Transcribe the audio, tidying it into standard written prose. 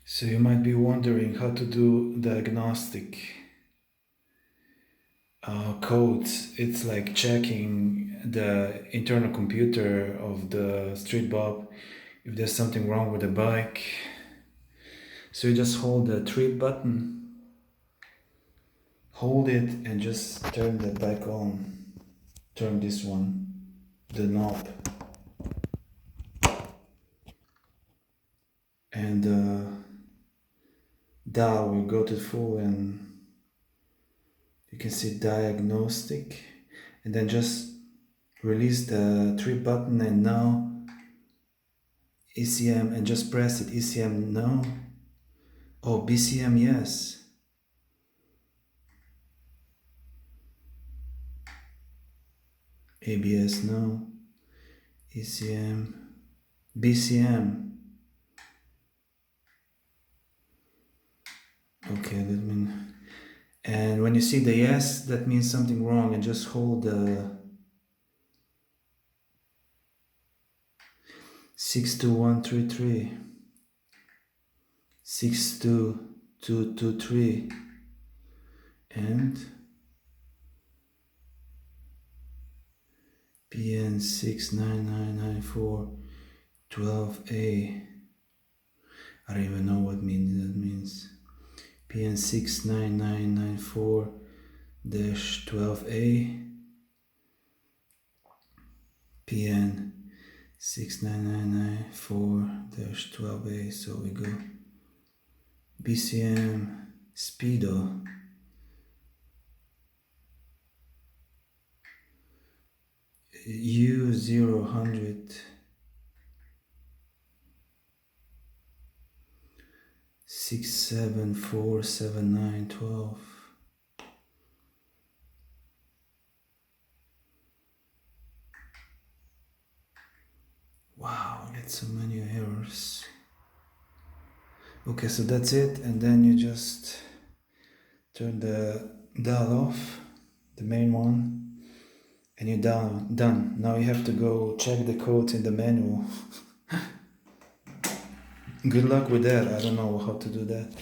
So you might be wondering how to do diagnostic codes. It's like checking the internal computer of the street bob if there's something wrong with the bike. So you just hold the trip button, hold it and just turn the bike on. Turn this one, the knob. And dial will go to full and you can see diagnostic, and then just release the trip button and now ECM and just press it. ECM no. Oh, BCM yes. ABS no. ECM BCM. Okay, let me. And when you see the yes, that means something wrong, and just hold the 62133, 62223, and PN 69994 12A. I don't even know what that means. PN 69994 12A. PN 69994 12A. So we go BCM speedo. U000 6747912. Wow, I get so many errors. Okay, so that's it, and then you just turn the dial off, the main one, and you're done. Now you have to go check the codes in the manual. Good luck with that. I don't know how to do that.